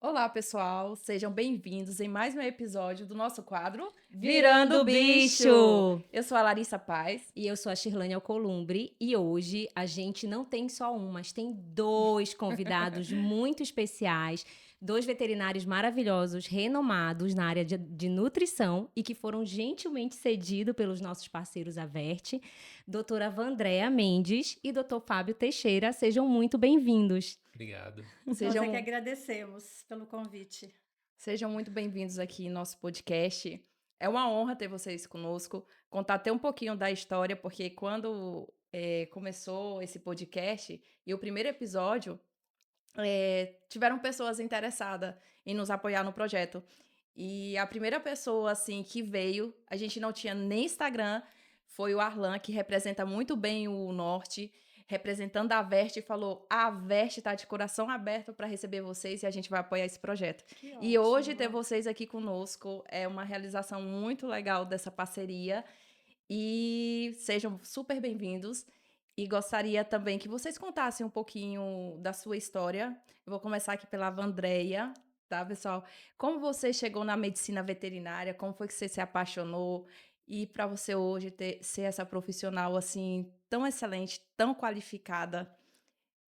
Olá, pessoal, sejam bem-vindos em mais um episódio do nosso quadro Virando Bicho! Eu sou a Larissa Paz. E eu sou a Shirlane Alcolumbre e hoje a gente não tem só um, mas tem dois convidados muito especiais, dois veterinários maravilhosos, renomados na área de nutrição e que foram gentilmente cedidos pelos nossos parceiros Averte, doutora Vandréa Mendes e doutor Fábio Teixeira. Sejam muito bem-vindos. Obrigado. Nós é que Sejam, agradecemos pelo convite. sejam muito bem-vindos aqui em nosso podcast. É uma honra ter vocês conosco, contar até um pouquinho da história, porque quando começou esse podcast e o primeiro episódio, tiveram pessoas interessadas em nos apoiar no projeto. E a primeira pessoa, assim, que veio, a gente não tinha nem Instagram, foi o Arlan, que representa muito bem o Norte, representando a Verte, e falou: a Verte está de coração aberto para receber vocês e a gente vai apoiar esse projeto. Que E ótimo. hoje ter vocês aqui conosco é uma realização muito legal dessa parceria. E sejam super bem-vindos. E gostaria também que vocês contassem um pouquinho da sua história. Eu vou começar aqui pela Vandréia, tá, pessoal? Como você chegou na medicina veterinária? Como foi que você se apaixonou? E para você hoje ser essa profissional assim tão excelente, tão qualificada,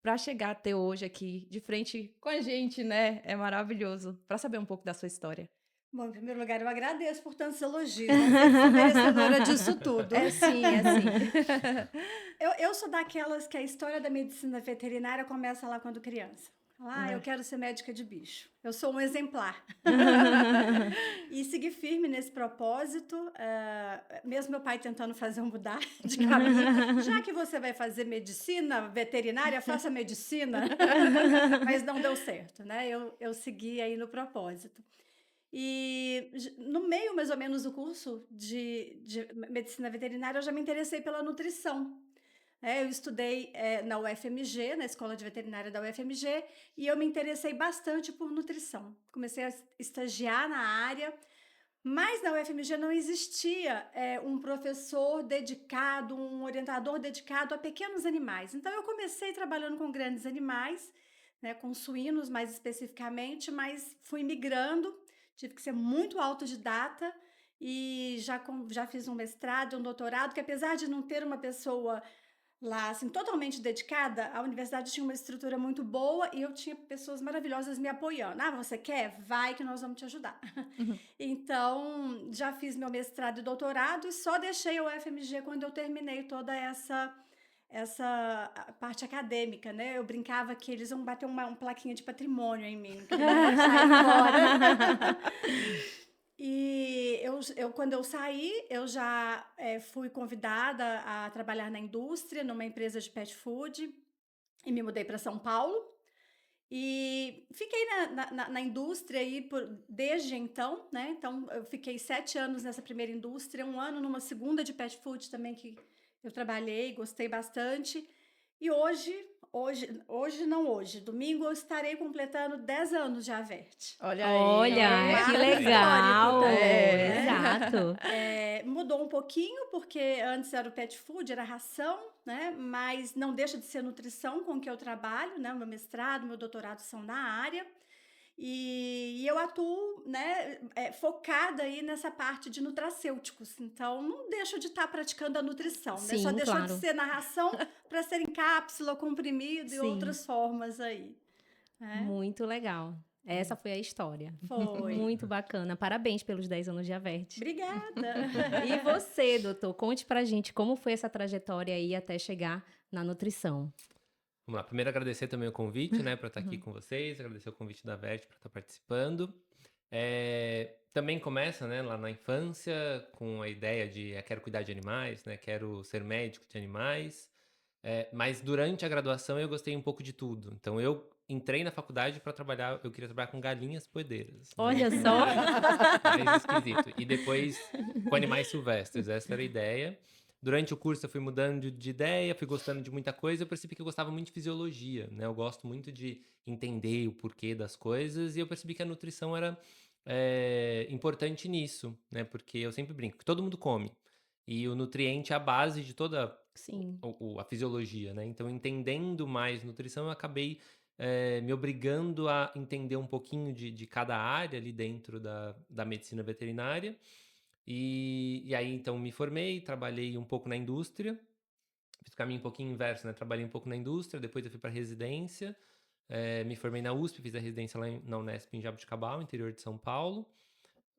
para chegar até hoje aqui de frente com a gente, né? É maravilhoso. Para saber um pouco da sua história. Bom, em primeiro lugar, eu agradeço por tantos elogios. Não sei se sou merecedora disso tudo. É sim, é sim. Eu sou daquelas que a história da medicina veterinária começa lá quando criança. Eu quero ser médica de bicho. Eu sou um exemplar. E segui firme nesse propósito, mesmo meu pai tentando fazer eu mudar de caminho. Já que você vai fazer medicina veterinária, faça medicina. Mas não deu certo, né? Eu segui aí no propósito. E no meio, mais ou menos, do curso de medicina veterinária, eu já me interessei pela nutrição. Eu estudei na UFMG, na Escola de Veterinária da UFMG, e eu me interessei bastante por nutrição. Comecei a estagiar na área, mas na UFMG não existia um professor dedicado, um orientador dedicado a pequenos animais. Então, eu comecei trabalhando com grandes animais, né, com suínos mais especificamente, mas fui migrando. Tive que ser muito autodidata e já fiz um mestrado, um doutorado, que apesar de não ter uma pessoa lá, assim, totalmente dedicada, a universidade tinha uma estrutura muito boa e eu tinha pessoas maravilhosas me apoiando. Você quer? Vai que nós vamos te ajudar. Uhum. Então, já fiz meu mestrado e doutorado e só deixei o UFMG quando eu terminei toda essa parte acadêmica, né? Eu brincava que eles iam bater uma plaquinha de patrimônio em mim, que eu não ia sair embora. E quando eu saí, eu já fui convidada a trabalhar na indústria, numa empresa de pet food, e me mudei para São Paulo. E fiquei na indústria aí desde então, né? Então, eu fiquei 7 anos nessa primeira indústria, 1 ano numa segunda de pet food também, que eu trabalhei, gostei bastante. E domingo eu estarei completando 10 anos de Averte. Olha aí. Olha, que Marco legal! histórico também, né? Exato. Mudou um pouquinho, porque antes era o pet food, era ração, né? Mas não deixa de ser nutrição com que eu trabalho, né? Meu mestrado, meu doutorado são na área. E eu atuo, né, focada aí nessa parte de nutracêuticos. Então, não deixo de estar praticando a nutrição, né? Só Sim, deixou de claro. ser narração para ser em cápsula, comprimido e Sim. outras formas aí. Né? Muito legal. Essa foi a história. Foi. Muito bacana. Parabéns pelos 10 anos de Averte. Obrigada. E você, doutor, conte pra gente como foi essa trajetória aí até chegar na nutrição. Vamos lá. Primeiro agradecer também o convite, né, para estar aqui com vocês. Agradecer o convite da Verte para estar participando. Também começa, né, lá na infância com a ideia de quero cuidar de animais, né, quero ser médico de animais. Mas durante a graduação eu gostei um pouco de tudo. Então eu entrei na faculdade para trabalhar, eu queria trabalhar com galinhas poedeiras. Né? Olha só. Mais esquisito. E depois com animais silvestres, essa era a ideia. Durante o curso eu fui mudando de ideia, fui gostando de muita coisa, eu percebi que eu gostava muito de fisiologia, né? Eu gosto muito de entender o porquê das coisas e eu percebi que a nutrição era importante nisso, né? Porque eu sempre brinco que todo mundo come e o nutriente é a base de toda Sim. a fisiologia, né? Então, entendendo mais nutrição, eu acabei me obrigando a entender um pouquinho de cada área ali dentro da medicina veterinária. E aí, então, me formei, trabalhei um pouco na indústria, fiz o caminho um pouquinho inverso, né? Trabalhei um pouco na indústria, depois eu fui para residência, me formei na USP, fiz a residência lá na Unesp, em Jaboticabal, interior de São Paulo,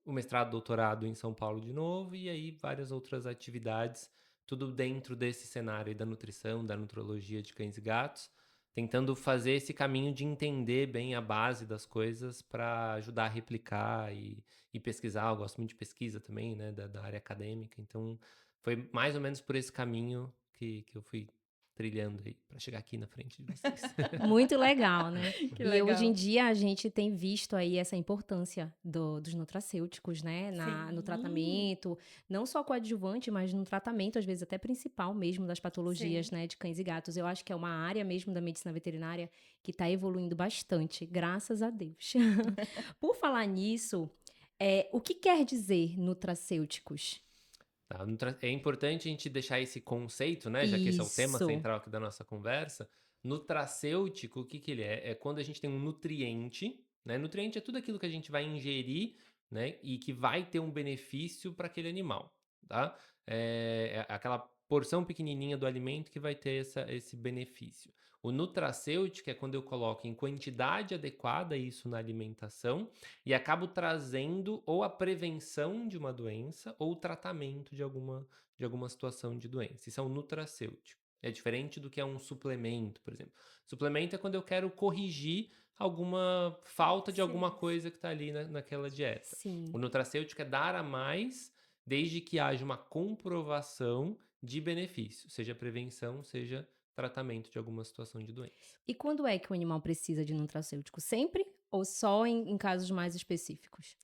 o mestrado, doutorado em São Paulo de novo, e aí várias outras atividades, tudo dentro desse cenário aí da nutrição, da nutrologia de cães e gatos, tentando fazer esse caminho de entender bem a base das coisas para ajudar a replicar e pesquisar. Eu gosto muito de pesquisa também, né, da área acadêmica, então foi mais ou menos por esse caminho que eu fui trilhando aí para chegar aqui na frente de vocês. Muito legal, né? Que E hoje em legal. dia a gente tem visto aí essa importância dos nutracêuticos, né? No Sim, tratamento, não só coadjuvante, mas no tratamento, às vezes até principal mesmo das patologias, sim. né, de cães e gatos. Eu acho que é uma área mesmo da medicina veterinária que está evoluindo bastante, graças a Deus. Por falar nisso, o que quer dizer nutracêuticos? Tá, é importante a gente deixar esse conceito, né? Já que esse é o tema Isso. central aqui da nossa conversa. Nutracêutico, o que que ele é? É quando a gente tem um nutriente, né? Nutriente é tudo aquilo que a gente vai ingerir, né? E que vai ter um benefício para aquele animal, tá? É aquela porção pequenininha do alimento que vai ter esse benefício. O nutracêutico é quando eu coloco em quantidade adequada isso na alimentação e acabo trazendo ou a prevenção de uma doença ou o tratamento de alguma situação de doença. Isso é um nutracêutico. É diferente do que é um suplemento, por exemplo. Suplemento é quando eu quero corrigir alguma falta de alguma Sim. coisa que está ali naquela dieta. O Sim. nutracêutico é dar a mais desde que haja uma comprovação de benefício, seja prevenção, seja tratamento de alguma situação de doença. E quando é que o animal precisa de nutracêutico? Sempre ou só em casos mais específicos?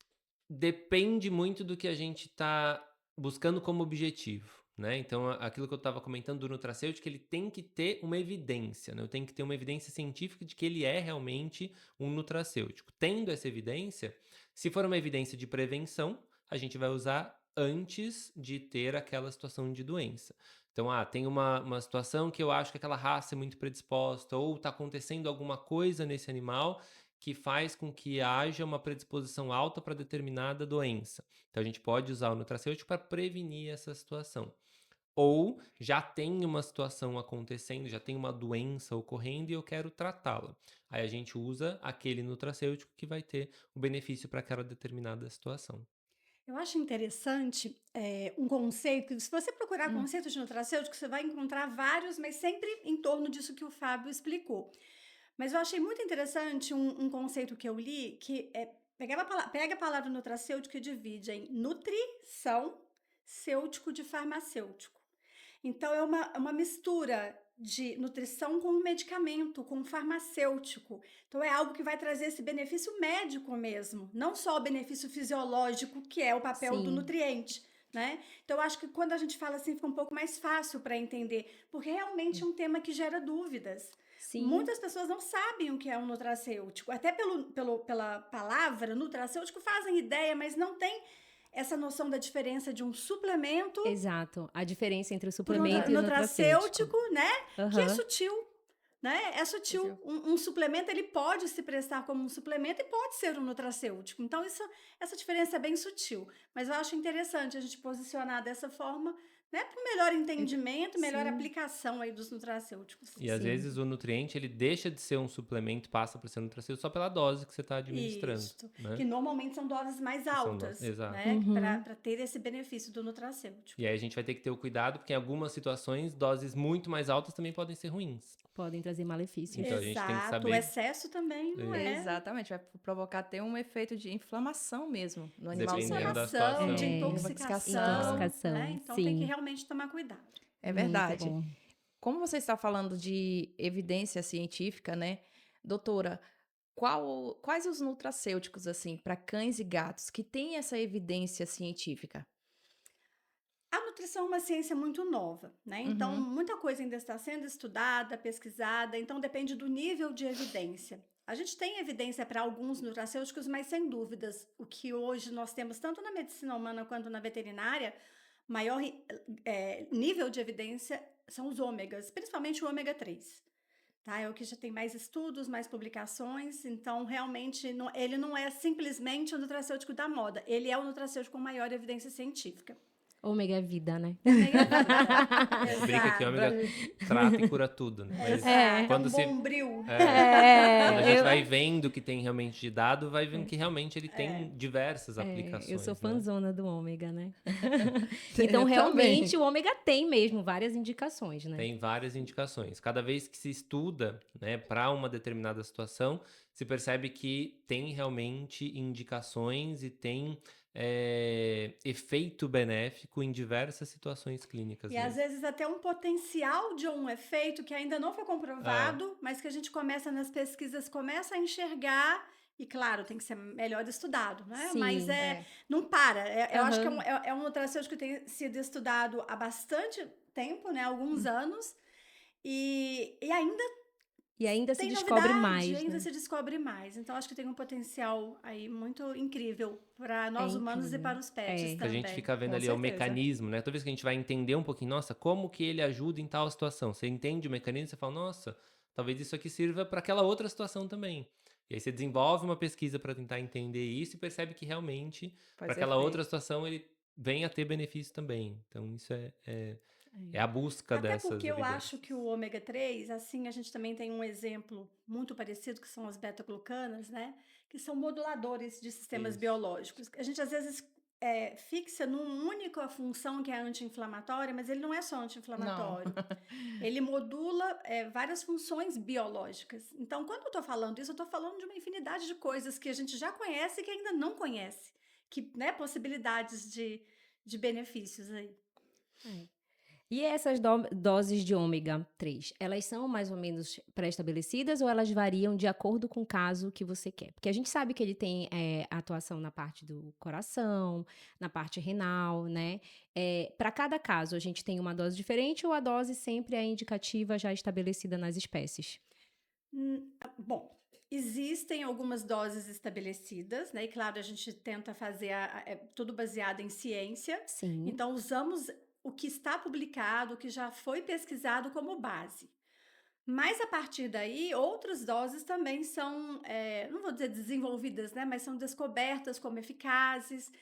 Depende muito do que a gente está buscando como objetivo, né? Então, aquilo que eu estava comentando do nutracêutico, ele tem que ter uma evidência, né? Eu tenho que ter uma evidência científica de que ele é realmente um nutracêutico. Tendo essa evidência, se for uma evidência de prevenção, a gente vai usar antes de ter aquela situação de doença. Então, tem uma situação que eu acho que aquela raça é muito predisposta, ou está acontecendo alguma coisa nesse animal que faz com que haja uma predisposição alta para determinada doença. Então, a gente pode usar o nutracêutico para prevenir essa situação. Ou já tem uma situação acontecendo, já tem uma doença ocorrendo e eu quero tratá-la. Aí a gente usa aquele nutracêutico que vai ter o benefício para aquela determinada situação. Eu acho interessante um conceito, que se você procurar Hum, conceito de nutracêutico, você vai encontrar vários, mas sempre em torno disso que o Fábio explicou. Mas eu achei muito interessante um conceito que eu li, que pega a palavra nutracêutico e divide em nutrição, cêutico de farmacêutico. Então, é uma mistura de nutrição com medicamento, com farmacêutico. Então, é algo que vai trazer esse benefício médico mesmo, não só o benefício fisiológico, que é o papel do Sim, nutriente, né? Então, eu acho que quando a gente fala assim, fica um pouco mais fácil para entender, porque realmente é um tema que gera dúvidas. sim, Muitas pessoas não sabem o que é um nutracêutico, até pela palavra nutracêutico fazem ideia, mas não tem essa noção da diferença de um suplemento exato. A diferença entre o por suplemento e o nutracêutico. nutracêutico, né? Que é Aham. sutil, né? É sutil. Brasil. Um suplemento, ele pode se prestar como um suplemento e pode ser um nutracêutico. Então, essa diferença é bem sutil. Mas eu acho interessante a gente posicionar dessa forma, né? Para um melhor entendimento, melhor Sim, aplicação aí dos nutracêuticos. E às sim. vezes o nutriente ele deixa de ser um suplemento, passa para ser um nutracêutico só pela dose que você está administrando, Isso. né? Que normalmente são doses mais Que são doses. altas, Exato. né? Uhum. Para ter esse benefício do nutracêutico. E aí a gente vai ter que ter o cuidado, porque em algumas situações, doses muito mais altas também podem ser ruins. Podem trazer malefícios. Então a gente tem que Exato. O saber, excesso também não é. Exatamente, vai provocar até um efeito de inflamação mesmo no De animalzinho. dependendo da inflamação, de situação. intoxicação, né? Intoxicação, Então tem que sim. realmente tomar cuidado. É Muito verdade. bom. Como você está falando de evidência científica, né? Doutora, quais os nutracêuticos, assim, para cães e gatos que têm essa evidência científica? A nutrição é uma ciência muito nova, né? Então, Uhum. muita coisa ainda está sendo estudada, pesquisada, então depende do nível de evidência. A gente tem evidência para alguns nutracêuticos, mas sem dúvidas, o que hoje nós temos tanto na medicina humana quanto na veterinária, maior nível de evidência são os ômegas, principalmente o ômega 3. tá? É o que já tem mais estudos, mais publicações, então realmente ele não é simplesmente o nutracêutico da moda, ele é o nutracêutico com maior evidência científica. Ômega é vida, né? Ômega A gente brinca que exato, ômega trata e cura tudo, né? Mas exato, é quando um se bombril. quando a gente eu, vai vendo o que tem realmente de dado, vai vendo que realmente ele tem diversas eu aplicações, sou né? fãzona do ômega, né? Eu Então, também. realmente, o ômega tem mesmo várias indicações, né? Tem várias indicações. Cada vez que se estuda, né, para uma determinada situação, se percebe que tem realmente indicações e tem efeito benéfico em diversas situações clínicas E às mesmo. vezes até um potencial de um efeito que ainda não foi comprovado, mas que a gente começa nas pesquisas, começa a enxergar, e claro, tem que ser melhor estudado, né? Mas Sim. não para. Eu acho que Aham. é um nutracêutico que tem sido estudado há bastante tempo, né? Alguns anos, e ainda E ainda se tem descobre novidade, mais, ainda né? se descobre mais. Então, acho que tem um potencial aí muito incrível para É nós humanos e incrível. para os pets É. Que a gente também. fica vendo Com ali é o certeza. mecanismo, né? Toda vez que a gente vai entender um pouquinho, nossa, como que ele ajuda em tal situação? Você entende o mecanismo, você fala, nossa, talvez isso aqui sirva para aquela outra situação também. E aí você desenvolve uma pesquisa para tentar entender isso e percebe que realmente, para Faz aquela outra efeito. situação, ele vem a ter benefício também. Então, isso é a busca Até dessas porque eu acho evidências. que o ômega 3, assim, a gente também tem um exemplo muito parecido, que são as beta-glucanas, né? Que são moduladores de sistemas Isso. biológicos. A gente, às vezes, fixa numa única função que é anti-inflamatória, mas ele não é só Não. anti-inflamatório. Ele modula várias funções biológicas. Então, quando eu estou falando isso, eu estou falando de uma infinidade de coisas que a gente já conhece e que ainda não conhece. Que, né, possibilidades de benefícios aí. E essas doses de ômega 3, elas são mais ou menos pré-estabelecidas ou elas variam de acordo com o caso que você quer? Porque a gente sabe que ele tem atuação na parte do coração, na parte renal, né? Para cada caso, a gente tem uma dose diferente ou a dose sempre é indicativa já estabelecida nas espécies? Bom, existem algumas doses estabelecidas, né? E claro, a gente tenta fazer tudo baseado em ciência. Sim. Então, usamos o que está publicado, o que já foi pesquisado como base. Mas a partir daí, outras doses também são, não vou dizer desenvolvidas, né? Mas são descobertas como eficazes.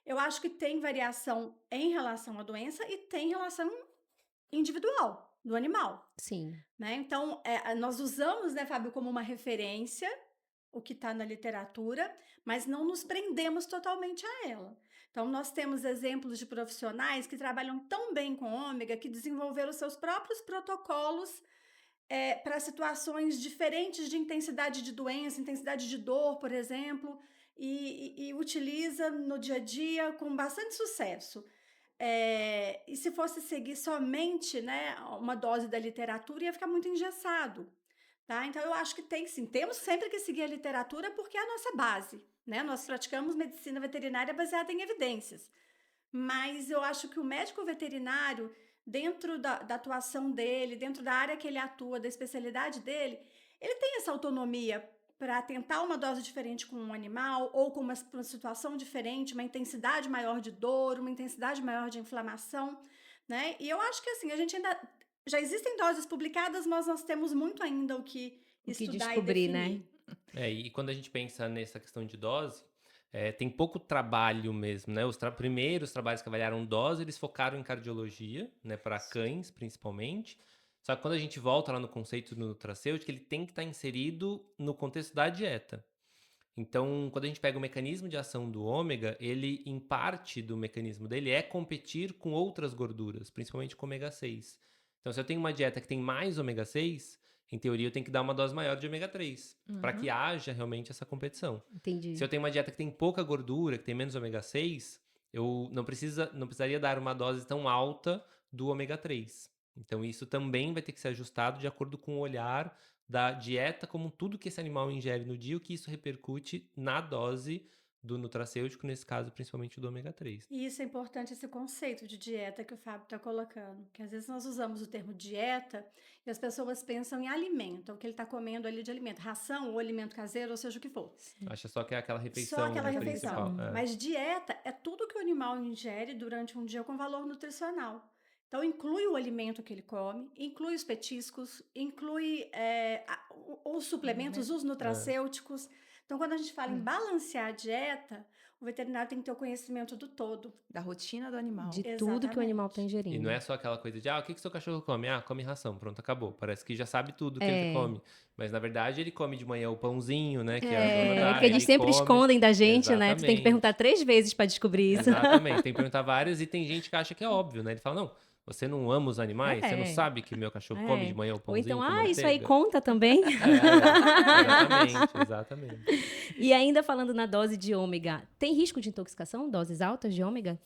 Eu acho que tem variação em relação à doença e tem relação individual do animal. Sim. Né? Então, nós usamos, né, Fábio, como uma referência o que está na literatura, mas não nos prendemos totalmente a ela. Então, nós temos exemplos de profissionais que trabalham tão bem com ômega que desenvolveram seus próprios protocolos para situações diferentes de intensidade de doença, intensidade de dor, por exemplo, e utiliza no dia a dia com bastante sucesso. E se fosse seguir somente, né, uma dose da literatura, ia ficar muito engessado, tá? Então, eu acho que temos sempre que seguir a literatura porque é a nossa base, né? Nós praticamos medicina veterinária baseada em evidências. Mas eu acho que o médico veterinário, dentro da atuação dele, dentro da área que ele atua, da especialidade dele, ele tem essa autonomia para tentar uma dose diferente com um animal ou com uma situação diferente, uma intensidade maior de dor, uma intensidade maior de inflamação, né? E eu acho que assim, a gente ainda já existem doses publicadas, mas nós temos muito ainda o que estudar descobrir, e né? definir. E quando a gente pensa nessa questão de dose, tem pouco trabalho mesmo, né? Os primeiros trabalhos que avaliaram dose, eles focaram em cardiologia, né? Para cães, principalmente. Só que quando a gente volta lá no conceito do nutracêutico, ele tem que estar inserido no contexto da dieta. Então, quando a gente pega o mecanismo de ação do ômega, ele, em parte do mecanismo dele, é competir com outras gorduras, principalmente com ômega 6. Então, se eu tenho uma dieta que tem mais ômega 6, em teoria eu tenho que dar uma dose maior de ômega 3, para que haja realmente essa competição. Entendi. Se eu tenho uma dieta que tem pouca gordura, que tem menos ômega 6, eu não precisaria dar uma dose tão alta do ômega 3. Então, isso também vai ter que ser ajustado de acordo com o olhar da dieta, como tudo que esse animal ingere no dia, o que isso repercute na dose do nutracêutico, nesse caso, principalmente do ômega 3. E isso é importante, esse conceito de dieta que o Fábio está colocando. Que às vezes nós usamos o termo dieta e as pessoas pensam em alimento, o que ele está comendo ali de alimento, ração ou alimento caseiro, ou seja o que for. Acha só que é aquela refeição, Só aquela né, refeição. principal. Mas dieta é tudo que o animal ingere durante um dia com valor nutricional. Então, inclui o alimento que ele come, inclui os petiscos, inclui os suplementos, os nutracêuticos. Então, quando a gente fala em balancear a dieta, o veterinário tem que ter o conhecimento do todo. Da rotina do animal. De tudo que o animal está E não ingerindo. é só aquela coisa de, o que seu cachorro come? Come ração, pronto, acabou. Parece que já sabe tudo que ele come. Mas, na verdade, ele come de manhã o pãozinho, né, que a dona dá, Que eles ele sempre come. escondem da gente, né? Tu tem que Exatamente. perguntar 3 vezes para descobrir isso. Exatamente, tem que perguntar várias e tem gente que acha que é óbvio, né? Ele fala, não, você não ama os animais? Você não sabe que meu cachorro come de manhã o Ou pãozinho então, com isso aí manteiga? conta também. Exatamente. E ainda falando na dose de ômega, tem risco de intoxicação? Doses altas de ômega?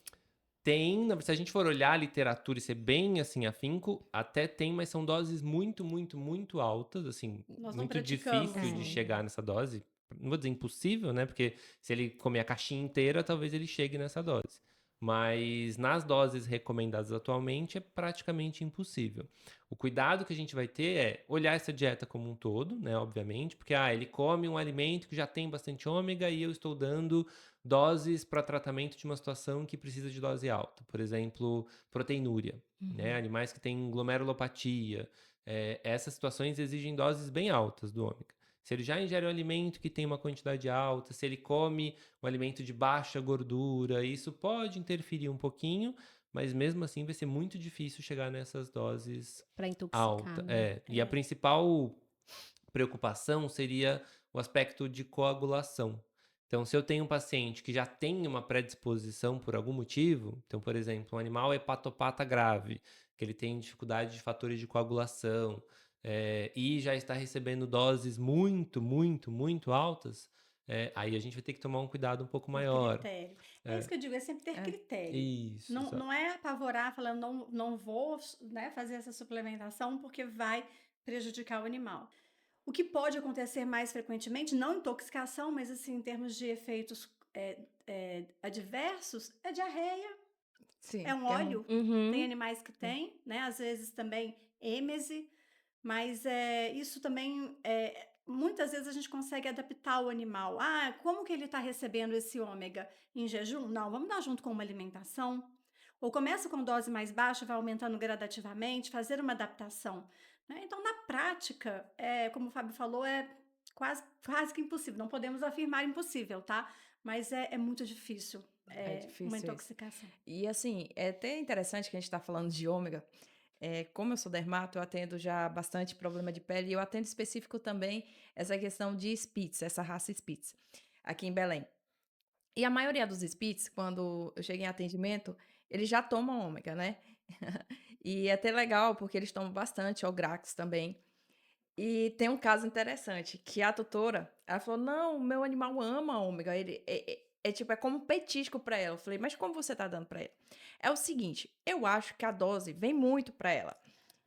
Tem, se a gente for olhar a literatura e ser bem assim afinco, até tem, mas são doses muito, muito, muito altas, assim, Nós não muito praticamos. difícil de chegar nessa dose. Não vou dizer impossível, né? Porque se ele comer a caixinha inteira, talvez ele chegue nessa dose. Mas nas doses recomendadas atualmente é praticamente impossível. O cuidado que a gente vai ter é olhar essa dieta como um todo, né? Obviamente, porque ele come um alimento que já tem bastante ômega e eu estou dando doses para tratamento de uma situação que precisa de dose alta. Por exemplo, proteinúria, né? Animais que têm glomerulopatia. Essas situações exigem doses bem altas do ômega. Se ele já ingere um alimento que tem uma quantidade alta, se ele come um alimento de baixa gordura, isso pode interferir um pouquinho, mas mesmo assim vai ser muito difícil chegar nessas doses Para intoxicar, altas. né? E a principal preocupação seria o aspecto de coagulação. Então, se eu tenho um paciente que já tem uma predisposição por algum motivo, então, por exemplo, um animal hepatopata grave, que ele tem dificuldade de fatores de coagulação, e já está recebendo doses muito, muito, muito altas, aí a gente vai ter que tomar um cuidado um pouco maior. Critério. É isso que eu digo, é sempre ter critério. Isso. Não é apavorar falando, não vou, né, fazer essa suplementação porque vai prejudicar o animal. O que pode acontecer mais frequentemente, não intoxicação, mas assim, em termos de efeitos adversos, é diarreia, Sim, é um tem óleo. Uhum. Tem animais que têm, né? Às vezes também êmese, mas isso também, muitas vezes a gente consegue adaptar o animal. Como que ele está recebendo esse ômega? Em jejum? Não, vamos dar junto com uma alimentação. Ou começa com dose mais baixa, vai aumentando gradativamente, fazer uma adaptação. Né? Então, na prática, como o Fábio falou, é quase que impossível. Não podemos afirmar impossível, tá? Mas é muito difícil, difícil uma isso. intoxicação. E assim, é até interessante que a gente está falando de ômega. Como eu sou dermato, eu atendo já bastante problema de pele e eu atendo específico também essa questão de Spitz, essa raça Spitz, aqui em Belém. E a maioria dos Spitz, quando eu chego em atendimento, eles já tomam ômega, né? E é até legal, porque eles tomam bastante, o Grax também. E tem um caso interessante, que a tutora, ela falou, não, o meu animal ama ômega, ele tipo, é como um petisco para ela. Eu falei, mas como você tá dando para ele? É o seguinte, eu acho que a dose vem muito para ela.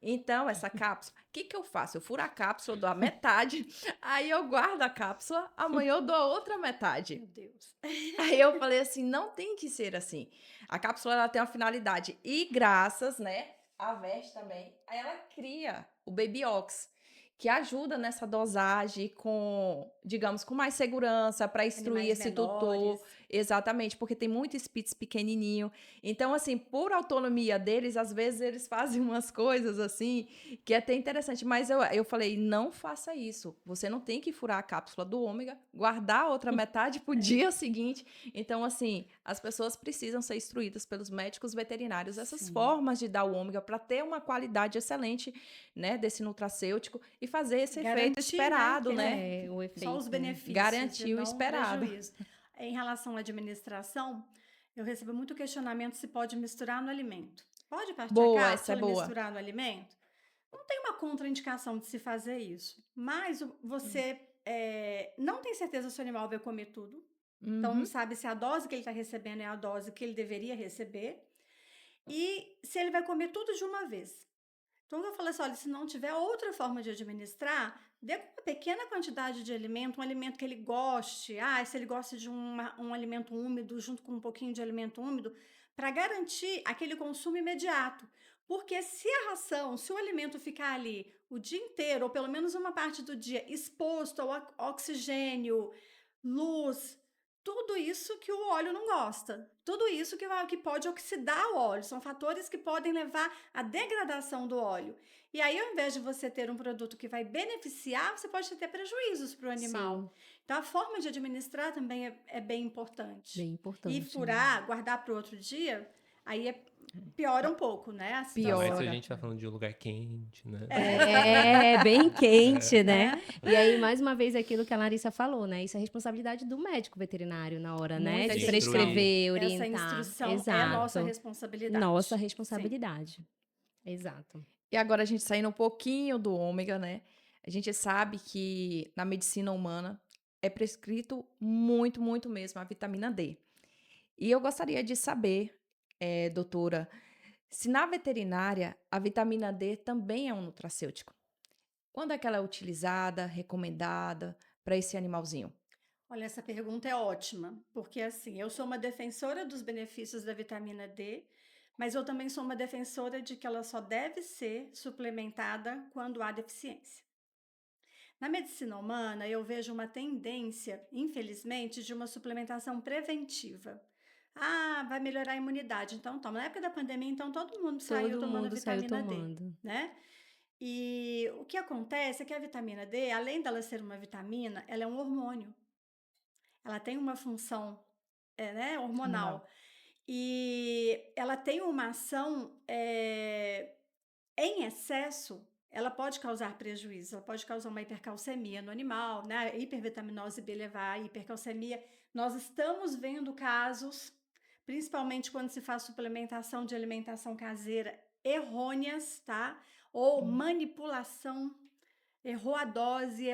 Então, essa cápsula, o que que eu faço? Eu furo a cápsula, eu dou a metade, aí eu guardo a cápsula, amanhã eu dou a outra metade. Meu Deus. Aí eu falei assim, não tem que ser assim. A cápsula, ela tem uma finalidade. E graças, né, a Vert também, aí ela cria o Baby Ox, que ajuda nessa dosagem com, digamos, com mais segurança para instruir Animais esse tutor. menores. Exatamente, porque tem muito Spitz pequenininho. Então, assim, por autonomia deles, às vezes eles fazem umas coisas assim que é até interessante. Mas eu falei, não faça isso. Você não tem que furar a cápsula do ômega, guardar a outra metade pro dia seguinte. Então, assim, as pessoas precisam ser instruídas pelos médicos veterinários essas Sim. formas de dar o ômega para ter uma qualidade excelente, né, desse nutracêutico e fazer esse efeito Garantir, esperado, né, né? O efeito. Só os benefícios. Garantir e o não esperado. prejuízo. Em relação à administração, eu recebo muito questionamento se pode misturar no alimento. Pode partir Boa, a essa é cápsula e boa. misturar no alimento? Não tem uma contraindicação de se fazer isso. Mas você não tem certeza se o animal vai comer tudo. Então, não sabe se a dose que ele está recebendo é a dose que ele deveria receber. E se ele vai comer tudo de uma vez. Então, eu falo assim, olha, se não tiver outra forma de administrar, dê uma pequena quantidade de alimento, um alimento que ele goste. Se ele gosta de um alimento úmido, junto com um pouquinho de alimento úmido, para garantir aquele consumo imediato. Porque se a ração, se o alimento ficar ali o dia inteiro, ou pelo menos uma parte do dia, exposto ao oxigênio, luz, tudo tudo isso que o óleo não gosta. Tudo isso que pode oxidar o óleo. São fatores que podem levar à degradação do óleo. E aí, ao invés de você ter um produto que vai beneficiar, você pode ter prejuízos para o animal. Sim. Então, a forma de administrar também é bem importante. Bem importante. E furar, guardar para o outro dia, aí piora um pouco, né? A Mas situação. se a Piora. gente tá falando de um lugar quente, né? É, bem quente, né? E aí, mais uma vez, aquilo que a Larissa falou, né? Isso é responsabilidade do médico veterinário na hora, né? Muita De gente. prescrever, Essa orientar. instrução Exato. é a nossa responsabilidade. Nossa Sim. responsabilidade. Exato. E agora a gente saindo um pouquinho do ômega, né? A gente sabe que na medicina humana é prescrito muito, muito mesmo a vitamina D. E eu gostaria de saber, doutora, se na veterinária a vitamina D também é um nutracêutico. Quando é que ela é utilizada, recomendada para esse animalzinho? Olha, essa pergunta é ótima, porque assim, eu sou uma defensora dos benefícios da vitamina D, mas eu também sou uma defensora de que ela só deve ser suplementada quando há deficiência. Na medicina humana, eu vejo uma tendência, infelizmente, de uma suplementação preventiva. Ah, vai melhorar a imunidade, então toma. Na época da pandemia, então todo mundo saiu Todo tomando mundo saiu vitamina D, tomando. né? E o que acontece é que a vitamina D, além dela ser uma vitamina, ela é um hormônio. Ela tem uma função, né, Hormonal. hormonal. E ela tem uma ação, em excesso, ela pode causar prejuízo, ela pode causar uma hipercalcemia no animal, né? A hipervitaminose B levar à hipercalcemia. Nós estamos vendo casos, principalmente quando se faz suplementação de alimentação caseira errôneas, tá? Ou manipulação, errou a dose,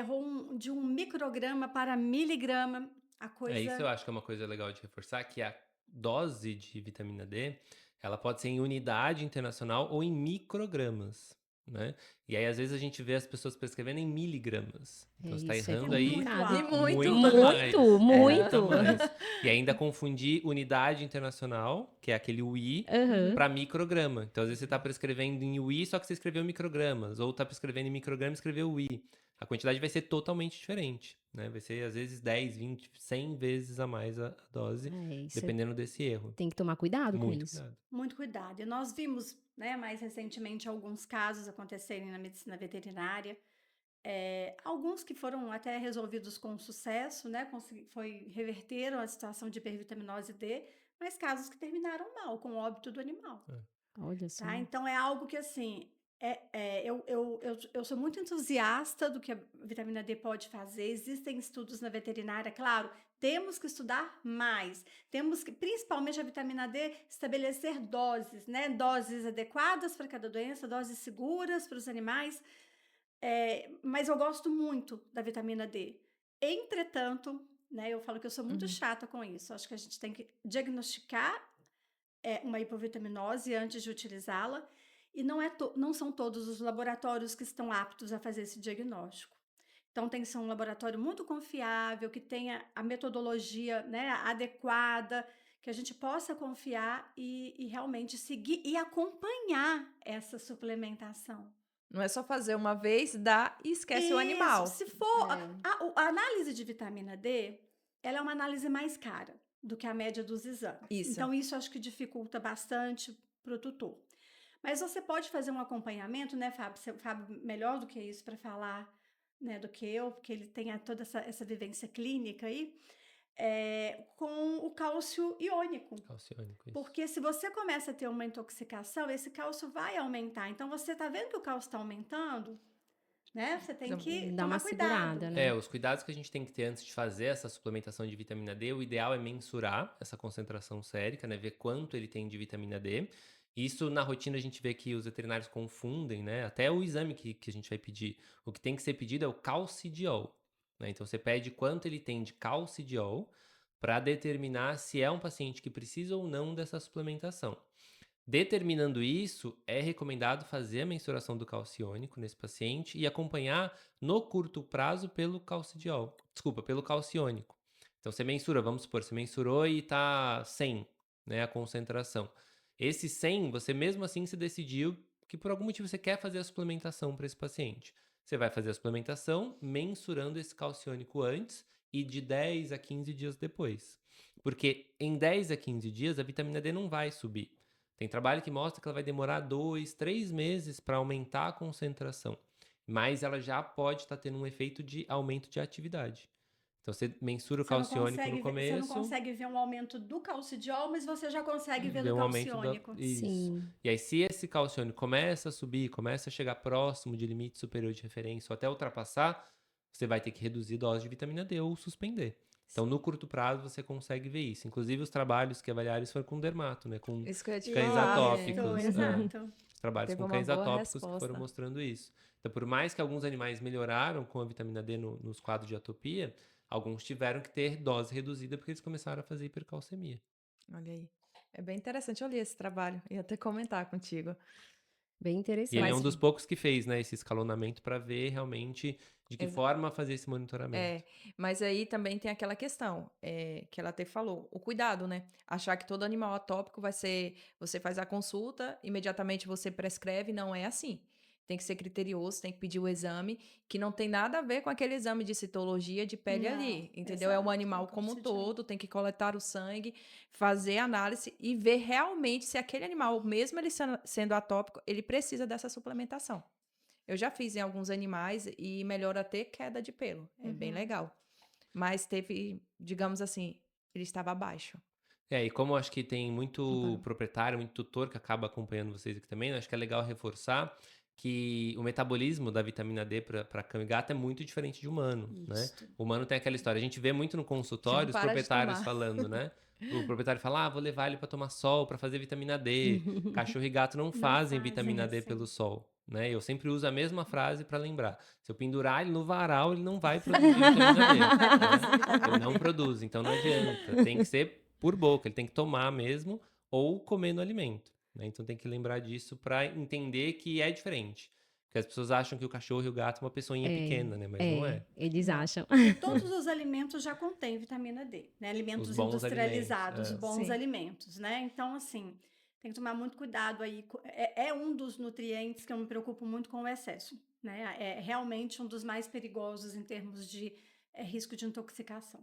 de um micrograma para miligrama, a Isso eu coisa. acho que é uma coisa legal de reforçar, que a dose de vitamina D, ela pode ser em unidade internacional ou em microgramas, né? E aí, às vezes, a gente vê as pessoas prescrevendo em miligramas. Então, você tá Isso é errando É aí muito complicado. E alto. muito. mais. Muito, Muito muito. mais. E ainda confundir unidade internacional, que é aquele UI, Aham. para micrograma. Então, às vezes, você tá prescrevendo em UI, só que você escreveu microgramas. Ou tá prescrevendo em micrograma e escreveu UI. A quantidade vai ser totalmente diferente, né? Vai ser, às vezes, 10, 20, 100 vezes a mais a dose, Isso dependendo desse erro. tem que tomar cuidado com Muito isso. cuidado. Muito cuidado. E nós vimos, né, mais recentemente alguns casos acontecerem na medicina veterinária. Alguns que foram até resolvidos com sucesso, né? Reverteram a situação de hipervitaminose D, mas casos que terminaram mal, com o óbito do animal. Olha só. Tá? Então é algo que assim. Eu sou muito entusiasta do que a vitamina D pode fazer. Existem estudos na veterinária, claro, temos que estudar mais. Temos que, principalmente a vitamina D, estabelecer doses, né? Doses adequadas para cada doença, doses seguras para os animais. Mas eu gosto muito da vitamina D. Entretanto, né, eu falo que eu sou muito chata com isso. Acho que a gente tem que diagnosticar uma hipovitaminose antes de utilizá-la. E não são todos os laboratórios que estão aptos a fazer esse diagnóstico. Então, tem que ser um laboratório muito confiável, que tenha a metodologia, né, adequada, que a gente possa confiar e realmente seguir e acompanhar essa suplementação. Não é só fazer uma vez, dá e esquece o animal. Se for, É. a análise de vitamina D, ela é uma análise mais cara do que a média dos exames. Isso. Então, isso acho que dificulta bastante para o tutor. Mas você pode fazer um acompanhamento, né, Fábio? Fábio, melhor do que isso para falar, né, do que eu, porque ele tem toda essa vivência clínica aí, com o cálcio iônico. Calciônico, isso. Porque se você começa a ter uma intoxicação, esse cálcio vai aumentar. Então, você está vendo que o cálcio está aumentando, né? Você tem que Dá tomar uma cuidado. segurada, né? Os cuidados que a gente tem que ter antes de fazer essa suplementação de vitamina D, o ideal é mensurar essa concentração sérica, né? Ver quanto ele tem de vitamina D. Isso na rotina a gente vê que os veterinários confundem, né? Até o exame que a gente vai pedir. O que tem que ser pedido é o calcidiol, né? Então você pede quanto ele tem de calcidiol para determinar se é um paciente que precisa ou não dessa suplementação. Determinando isso, é recomendado fazer a mensuração do calciônico nesse paciente e acompanhar no curto prazo pelo pelo calciônico. Então você mensura, vamos supor, você mensurou e tá 100, né, a concentração. Esse 100, você mesmo assim se decidiu que por algum motivo você quer fazer a suplementação para esse paciente. Você vai fazer a suplementação mensurando esse calciônico antes e de 10 a 15 dias depois. Porque em 10 a 15 dias a vitamina D não vai subir. Tem trabalho que mostra que ela vai demorar 2, 3 meses para aumentar a concentração. Mas ela já pode estar tendo um efeito de aumento de atividade. Então você mensura o calciônico no Você não começo, consegue ver um aumento do calcidiol, mas você já consegue ver vê do um aumento da... calciônico. Isso. Sim. E aí se esse calciônico começa a subir, começa a chegar próximo de limite superior de referência ou até ultrapassar, você vai ter que reduzir a dose de vitamina D ou suspender. Então, no curto prazo, você consegue ver isso. Inclusive, os trabalhos que avaliaram isso foram com dermato, né? Com Isso que eu ia te cães falar. atópicos. Exato. Os trabalhos Teve com uma cães boa atópicos que foram resposta. mostrando isso. Então, por mais que alguns animais melhoraram com a vitamina D nos quadros de atopia, alguns tiveram que ter dose reduzida porque eles começaram a fazer hipercalcemia. Olha aí. É bem interessante. Eu li esse trabalho. Ia até comentar contigo. Bem E interessante. ele é um dos poucos que fez, né, esse escalonamento para ver realmente de que forma fazer esse monitoramento. É, mas aí também tem aquela questão, que ela até falou, o cuidado, né? Achar que todo animal atópico vai ser, você faz a consulta, imediatamente você prescreve, não é assim. Tem que ser criterioso, tem que pedir o exame, que não tem nada a ver com aquele exame de citologia de pele Não, ali, entendeu? É o exato, animal é como como um se diz. todo, tem que coletar o sangue, fazer a análise e ver realmente se aquele animal, mesmo ele sendo atópico, ele precisa dessa suplementação. Eu já fiz em alguns animais e melhora até queda de pelo. É bem legal. Mas teve, digamos assim, ele estava abaixo. E como eu acho que tem muito Comparou. proprietário, muito tutor que acaba acompanhando vocês aqui também, né, acho que é legal reforçar que o metabolismo da vitamina D para cão e gato é muito diferente de humano, né? Isso. O humano tem aquela história, a gente vê muito no Que consultório não os para de proprietários tomar. falando, né? O proprietário fala, vou levar ele para tomar sol, para fazer vitamina D. Cachorro e gato não fazem vitamina D assim. pelo sol, né? Eu sempre uso a mesma frase para lembrar. Se eu pendurar ele no varal, ele não vai produzir vitamina D, Não vai produzir né? vitamina Ele não D. produz, então não adianta. Tem que ser por boca, ele tem que tomar mesmo ou comer no alimento, né? Então tem que lembrar disso para entender que é diferente. Porque as pessoas acham que o cachorro e o gato é uma pessoinha pequena, né? Mas não é. Eles Não. acham. E todos os alimentos já contêm vitamina D, né? Os Alimentos bons industrializados, alimentos, bons Sim. alimentos, né? Então, assim, tem que tomar muito cuidado aí. É um dos nutrientes que eu me preocupo muito com o excesso, né? É realmente um dos mais perigosos em termos de risco de intoxicação.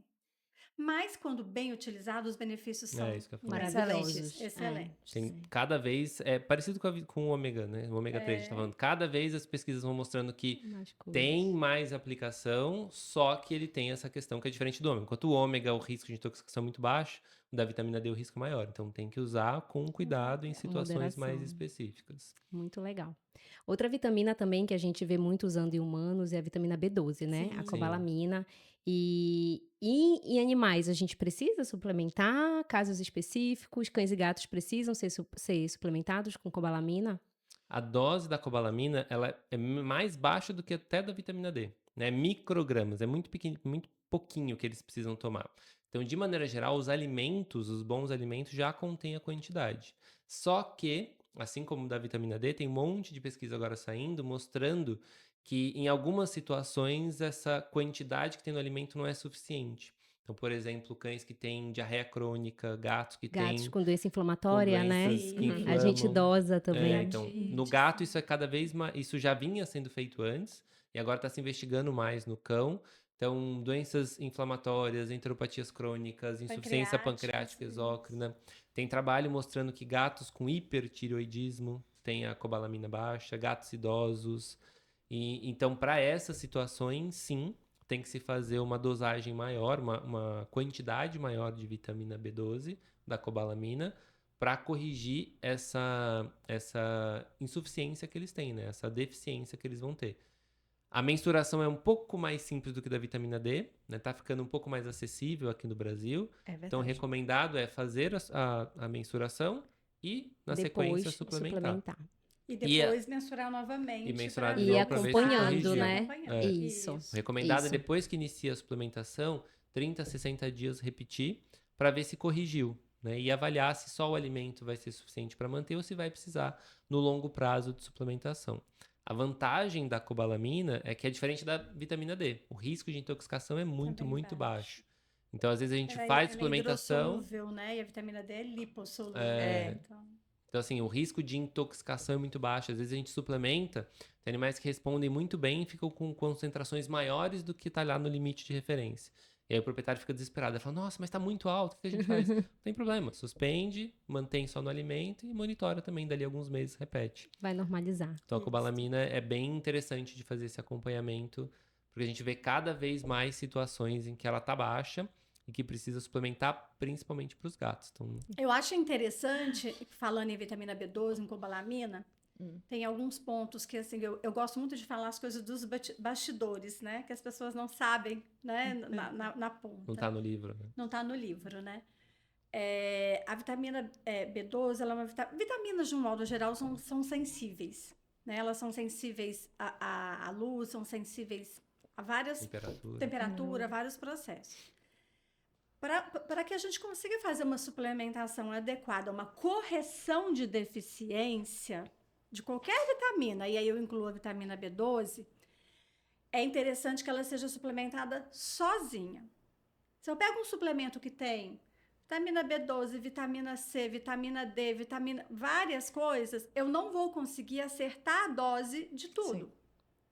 Mas, quando bem utilizado, os benefícios são isso que eu ia falar. Maravilhosos. excelentes. Tem cada vez, é parecido com o ômega, né? O ômega 3, a gente tá falando. Cada vez as pesquisas vão mostrando que Mais coisas. tem mais aplicação, só que ele tem essa questão que é diferente do ômega. Enquanto o ômega, o risco de intoxicação é muito baixo, o da vitamina D, o risco é maior. Então tem que usar com cuidado em situações mais Moderação. específicas. Muito legal. Outra vitamina também que a gente vê muito usando em humanos é a vitamina B12, né? Sim. A cobalamina. E em animais, a gente precisa suplementar? Casos específicos, cães e gatos precisam ser suplementados com cobalamina? A dose da cobalamina, ela é mais baixa do que até da vitamina D, né? Microgramas, é muito pequeno, muito pouquinho que eles precisam tomar. Então, de maneira geral, os alimentos, os bons alimentos já contêm a quantidade. Só que, assim como da vitamina D, tem um monte de pesquisa agora saindo mostrando que em algumas situações essa quantidade que tem no alimento não é suficiente. Então, por exemplo, cães que têm diarreia crônica, gatos que Gatos têm com doença inflamatória, né? doenças que Sim. A gente inflamam. idosa também. Então, Dermatite, no gato sim. isso é cada vez mais, isso já vinha sendo feito antes e agora está se investigando mais no cão. Então, doenças inflamatórias, enteropatias crônicas, insuficiência pancreática Pancreáticas, exócrina. Tem trabalho mostrando que gatos com hipertireoidismo têm a cobalamina baixa, gatos idosos. E então, para essas situações, sim, tem que se fazer uma dosagem maior, uma quantidade maior de vitamina B12 da cobalamina para corrigir essa insuficiência que eles têm, né? Essa deficiência que eles vão ter. A mensuração é um pouco mais simples do que da vitamina D, né? Tá ficando um pouco mais acessível aqui no Brasil. É verdade. Então, recomendado é fazer a mensuração e, na Depois sequência, suplementar. E depois mensurar novamente. E mensurar pra de E novo pra ver se acompanhando, corrigiu. né? Acompanhando. Isso. O recomendado é Isso. depois que inicia a suplementação, 30 a 60 dias repetir para ver se corrigiu, né? E avaliar se só o alimento vai ser suficiente para manter ou se vai precisar no longo prazo de suplementação. A vantagem da cobalamina é que é diferente da vitamina D. O risco de intoxicação é muito, bem muito baixo. baixo. Então, às vezes a gente Ela faz é suplementação. hidrossolúvel, né? E a vitamina D é lipossolúvel. Então, assim, o risco de intoxicação é muito baixo. Às vezes a gente suplementa, tem animais que respondem muito bem e ficam com concentrações maiores do que está lá no limite de referência. E aí o proprietário fica desesperado. Ele fala, nossa, mas tá muito alto, o que a gente faz? Não tem problema, suspende, mantém só no alimento e monitora também, dali alguns meses repete. Vai normalizar. Então a Isso. cobalamina é bem interessante de fazer esse acompanhamento, porque a gente vê cada vez mais situações em que ela tá baixa e que precisa suplementar, principalmente para os gatos. Então, Eu acho interessante, falando em vitamina B12, em cobalamina, tem alguns pontos que, assim, eu gosto muito de falar as coisas dos bastidores, né? Que as pessoas não sabem, né? Na ponta. não tá no livro, né? Não está no livro, né? A vitamina B12, ela é uma vitaminas, de um modo geral, são sensíveis, né? Elas são sensíveis à luz, são sensíveis a várias temperatura, vários processos. Para que a gente consiga fazer uma suplementação adequada, uma correção de deficiência de qualquer vitamina, e aí eu incluo a vitamina B12, é interessante que ela seja suplementada sozinha. Se eu pego um suplemento que tem vitamina B12, vitamina C, vitamina D, várias coisas, eu não vou conseguir acertar a dose de tudo. Sim.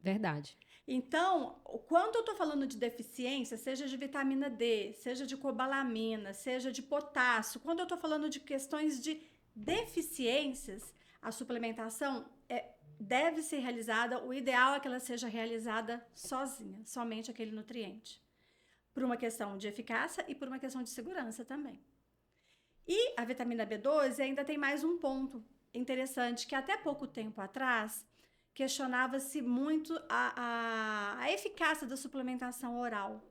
Verdade. Então, quando eu estou falando de deficiência, seja de vitamina D, seja de cobalamina, seja de potássio, quando eu estou falando de questões de deficiências, a suplementação deve ser realizada, o ideal é que ela seja realizada sozinha, somente aquele nutriente. Por uma questão de eficácia e por uma questão de segurança também. E a vitamina B12 ainda tem mais um ponto interessante, que até pouco tempo atrás questionava-se muito a eficácia da suplementação oral.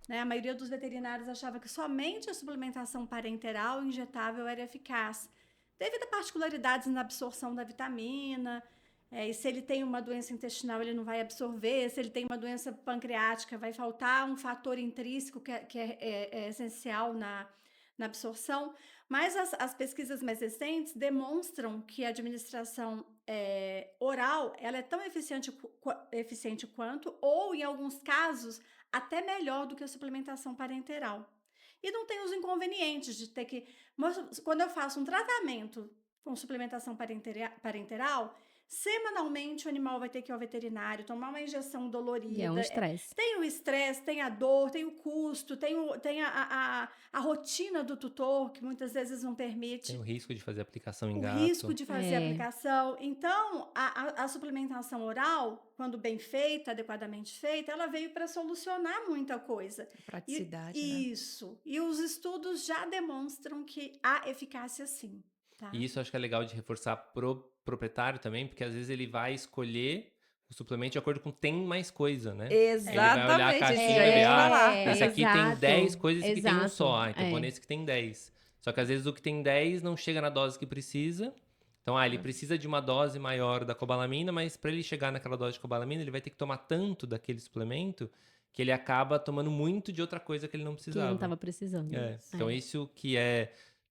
Né? A maioria dos veterinários achava que somente a suplementação parenteral injetável era eficaz, devido a particularidades na absorção da vitamina, e se ele tem uma doença intestinal, ele não vai absorver, se ele tem uma doença pancreática, vai faltar um fator intrínseco que é essencial na absorção. Mas as pesquisas mais recentes demonstram que a administração oral ela é tão eficiente quanto, ou em alguns casos, até melhor do que a suplementação parenteral. E não tem os inconvenientes de ter que... Quando eu faço um tratamento com suplementação parenteral, semanalmente o animal vai ter que ir ao veterinário, tomar uma injeção dolorida. E é um estresse. Tem o estresse, tem a dor, tem o custo, tem a rotina do tutor, que muitas vezes não permite. Tem o risco de fazer aplicação em O gato. risco de fazer aplicação. Então, a suplementação oral, quando bem feita, adequadamente feita, ela veio para solucionar muita coisa. Praticidade, né? Isso. E os estudos já demonstram que há eficácia sim. Tá? E isso eu acho que é legal de reforçar pro proprietário também, porque às vezes ele vai escolher o suplemento de acordo com tem mais coisa, né? Exatamente. Ele vai olhar a Isso caixinha que e eu ia ver, falar. esse aqui tem exato, 10 coisas, esse aqui tem um exato, só. Então põe nesse que tem 10. Só que às vezes o que tem 10 não chega na dose que precisa. Então, ele precisa de uma dose maior da cobalamina, mas para ele chegar naquela dose de cobalamina, ele vai ter que tomar tanto daquele suplemento que ele acaba tomando muito de outra coisa que ele não Que ele precisava. não estava precisando. Então, isso que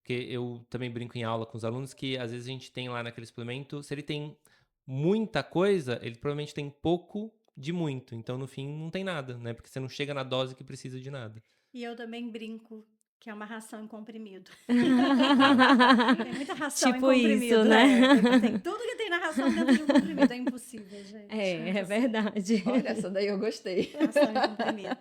eu também brinco em aula com os alunos, que às vezes a gente tem lá naquele suplemento, se ele tem muita coisa, ele provavelmente tem pouco de muito. Então, no fim, não tem nada, né? Porque você não chega na dose que precisa de nada. E eu também brinco que é uma ração em comprimido. Tem muita ração Tipo em comprimido. isso, né? Tem tudo que tem na ração dentro de um comprimido. É impossível, gente. É verdade. Olha, essa daí eu gostei. Ração em comprimido.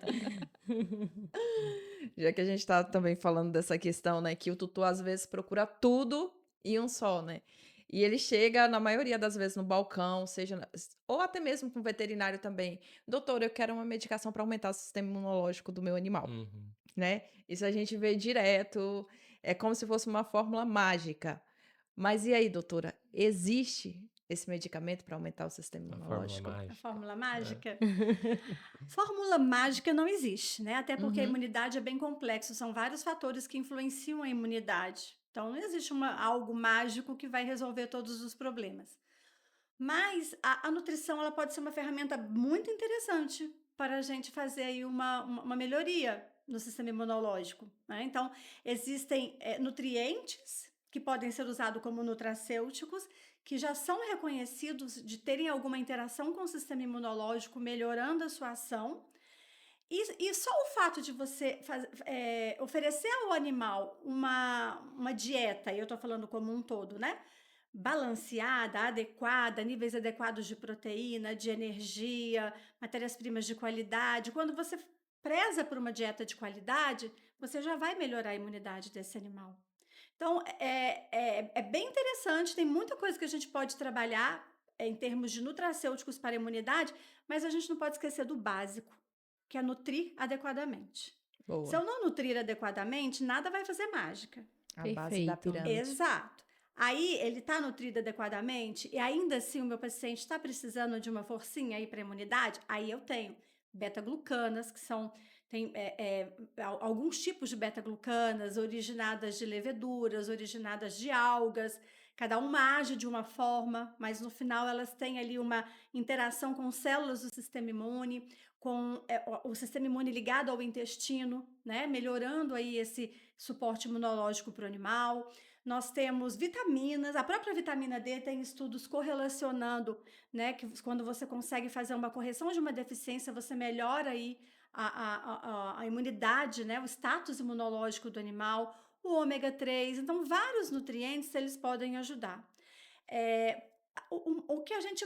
Já que a gente tá também falando dessa questão, né? Que o tutor às vezes procura tudo em um só, né? E ele chega, na maioria das vezes, no balcão, ou até mesmo com o veterinário também. Doutor, eu quero uma medicação para aumentar o sistema imunológico do meu animal, né? Isso a gente vê direto, é como se fosse uma fórmula mágica. Mas e aí, doutora, existe esse medicamento para aumentar o sistema imunológico? A fórmula mágica? Fórmula mágica não existe, né? Até porque a imunidade é bem complexa, são vários fatores que influenciam a imunidade. Então, não existe algo mágico que vai resolver todos os problemas. Mas a nutrição ela pode ser uma ferramenta muito interessante para a gente fazer aí uma melhoria no sistema imunológico. Né? Então, existem nutrientes que podem ser usados como nutracêuticos, que já são reconhecidos de terem alguma interação com o sistema imunológico, melhorando a sua ação. E só o fato de você oferecer ao animal uma dieta, e eu estou falando como um todo, né? Balanceada, adequada, níveis adequados de proteína, de energia, matérias-primas de qualidade. Quando você preza por uma dieta de qualidade, você já vai melhorar a imunidade desse animal. Então, é bem interessante, tem muita coisa que a gente pode trabalhar em termos de nutracêuticos para a imunidade, mas a gente não pode esquecer do básico, que é nutrir adequadamente. Boa. Se eu não nutrir adequadamente, nada vai fazer mágica. A base da Perfeito. pirâmide. Exato. Aí ele está nutrido adequadamente e ainda assim o meu paciente está precisando de uma forcinha aí para a imunidade, aí eu tenho beta-glucanas, que são alguns tipos de beta-glucanas originadas de leveduras, originadas de algas, cada uma age de uma forma, mas no final elas têm ali uma interação com células do sistema imune, com o sistema imune ligado ao intestino, né, melhorando aí esse suporte imunológico para o animal. Nós temos vitaminas, a própria vitamina D tem estudos correlacionando, né, que quando você consegue fazer uma correção de uma deficiência, você melhora aí a imunidade, né, o status imunológico do animal, o ômega 3, então vários nutrientes eles podem ajudar. O que a gente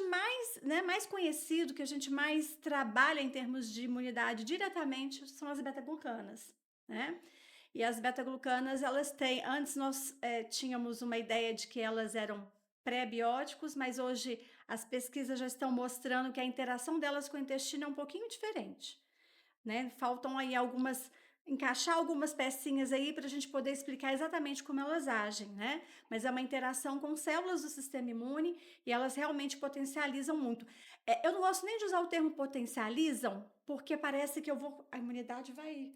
mais conhecido, que a gente mais trabalha em termos de imunidade diretamente são as beta-glucanas, né? E as beta-glucanas, elas têm... Antes nós tínhamos uma ideia de que elas eram pré-bióticos, mas hoje as pesquisas já estão mostrando que a interação delas com o intestino é um pouquinho diferente, né? Faltam aí encaixar algumas pecinhas aí para a gente poder explicar exatamente como elas agem, né? Mas é uma interação com células do sistema imune e elas realmente potencializam muito. Eu não gosto nem de usar o termo potencializam, porque parece que a imunidade vai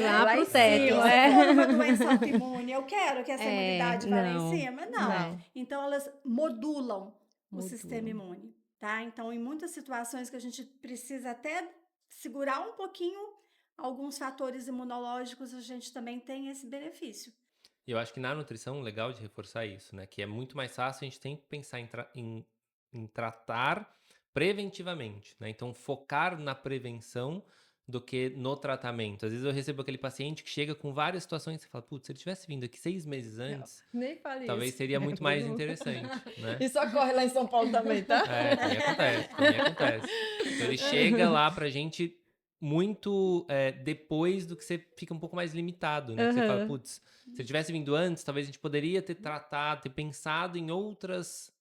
Lá pro teto, se for uma doença autoimune, eu quero que essa imunidade vá lá em não, cima. Não. Então, elas modulam o sistema imune, tá? Então, em muitas situações que a gente precisa até segurar um pouquinho alguns fatores imunológicos, a gente também tem esse benefício. E eu acho que na nutrição, legal de reforçar isso, né? Que é muito mais fácil, a gente tem que pensar em tratar preventivamente, né? Então, focar na prevenção do que no tratamento. Às vezes eu recebo aquele paciente que chega com várias situações e você fala, putz, se ele tivesse vindo aqui 6 meses antes, Nem fale talvez isso. seria muito mais interessante, né? Isso ocorre lá em São Paulo também, tá? Também acontece. Então ele chega lá pra gente muito depois do que você fica um pouco mais limitado, né? Que você fala, putz, se ele tivesse vindo antes, talvez a gente poderia ter tratado, ter pensado em outras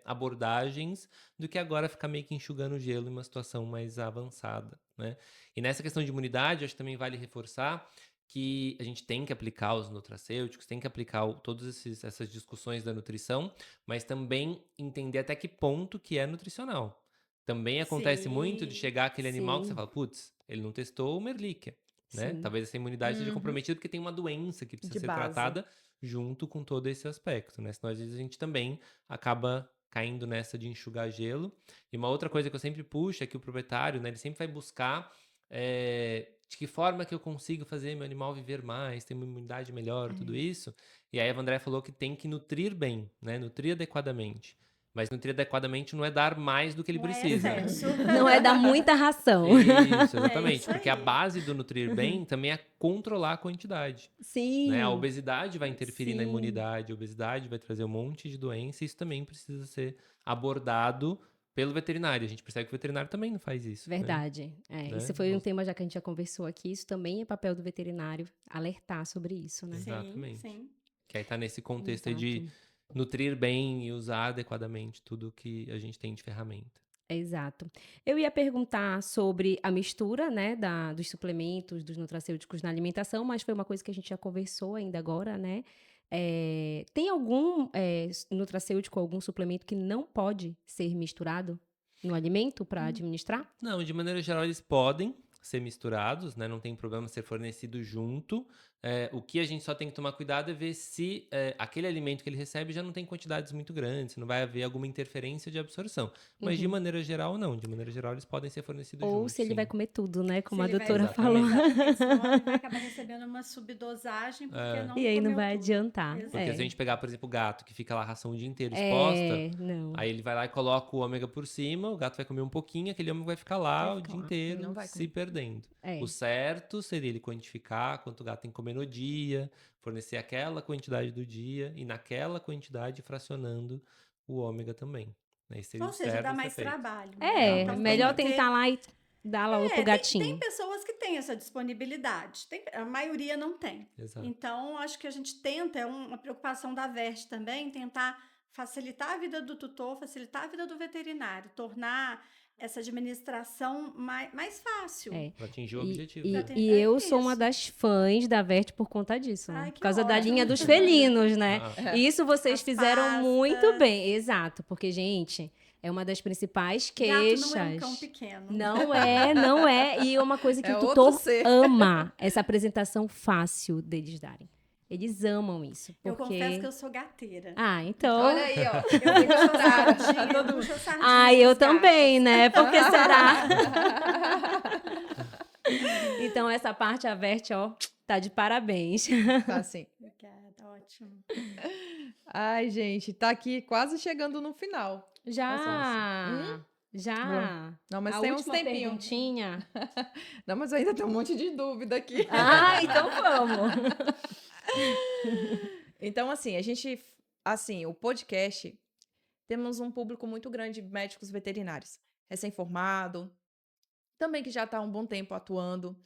abordagens do que agora ficar meio que enxugando o gelo em uma situação mais avançada, né? E nessa questão de imunidade, acho que também vale reforçar que a gente tem que aplicar os nutracêuticos, tem que aplicar todas essas discussões da nutrição, mas também entender até que ponto que é nutricional. Também acontece muito de chegar aquele animal que você fala, putz, ele não testou o Merlikia, né? Sim. Talvez essa imunidade seja comprometida porque tem uma doença que precisa De ser base. tratada junto com todo esse aspecto, né? Senão às vezes a gente também acaba caindo nessa de enxugar gelo. E uma outra coisa que eu sempre puxo é que o proprietário, né, ele sempre vai buscar de que forma que eu consigo fazer meu animal viver mais, ter uma imunidade melhor, tudo isso. E aí a Vandré falou que tem que nutrir bem, né? Nutrir adequadamente. Mas nutrir adequadamente não é dar mais do que ele precisa. É excesso. Não é dar muita ração. Isso, exatamente. isso Porque a aí. base do nutrir bem também é controlar a quantidade. Sim. Né? A obesidade vai interferir na Sim. imunidade, a obesidade vai trazer um monte de doença, e isso também precisa ser abordado pelo veterinário. A gente percebe que o veterinário também não faz isso. Né? Verdade. Né? Isso foi um tema já que a gente já conversou aqui. Isso também é papel do veterinário alertar sobre isso, né? Exatamente. Sim. Que aí tá nesse contexto aí Exato. de nutrir bem e usar adequadamente tudo que a gente tem de ferramenta. Exato. Eu ia perguntar sobre a mistura, né, dos suplementos, dos nutracêuticos na alimentação, mas foi uma coisa que a gente já conversou ainda agora, né? Tem algum nutracêutico, algum suplemento que não pode ser misturado no alimento para administrar? Não, de maneira geral eles podem ser misturados, né? Não tem problema ser fornecido junto. O que a gente só tem que tomar cuidado é ver se aquele alimento que ele recebe já não tem quantidades muito grandes, se não vai haver alguma interferência de absorção. Mas de maneira geral, não. De maneira geral, eles podem ser fornecidos Ou juntos. se ele sim. vai comer tudo, né? Como a Se ele vai- doutora Exatamente. falou. Exatamente, senão ele vai acabar recebendo uma subdosagem porque não E aí não comeu vai tudo. adiantar. Exato. Porque se a É. gente pegar, por exemplo, o gato que fica lá a ração o dia inteiro exposta, Não. aí ele vai lá e coloca o ômega por cima, o gato vai comer um pouquinho, aquele ômega vai ficar lá Vai o ficar dia lá. inteiro Não vai se comer. perdendo. É. O certo seria ele quantificar quanto o gato tem que comer no dia, fornecer aquela quantidade do dia e naquela quantidade fracionando o ômega também. Né? Esse seria Ou o seja, certo dá a ser mais feito. trabalho. Dá É, mais melhor trabalho. tentar lá e Dá lá pro Tem gatinho. pessoas que têm essa disponibilidade, a maioria não tem. Exato. Então, acho que a gente tenta, é uma preocupação da VERT também, tentar facilitar a vida do tutor, facilitar a vida do veterinário, tornar essa administração mais fácil. Pra atingir o objetivo. E eu sou uma das fãs da Vert por conta disso, né? Ai, que Por causa da ótimo. linha dos felinos, né? E isso vocês As fizeram pastas. muito bem. Exato, porque, gente, é uma das principais queixas. Gato não é um cão pequeno. Não é. E é uma coisa que É o outro tutor ser. ama, essa apresentação fácil deles darem. Eles amam isso. Eu Porque... confesso que eu sou gateira. Ah, então... Olha aí, ó. Eu puxo sardinha, eu puxo sardinha Ah, eu dos gatos. também, né? Por que será? Então, essa parte, a Vert, ó, tá de parabéns. Tá assim. Obrigada, ótimo. Ai, gente, tá aqui quase chegando no final. Já. Não, mas A tem uns última tempinhos. perguntinha. Não, mas ainda tem um monte de dúvida aqui. Ah, então vamos. Então, assim, o podcast, temos um público muito grande de médicos veterinários, recém-formado, também que já está há um bom tempo atuando.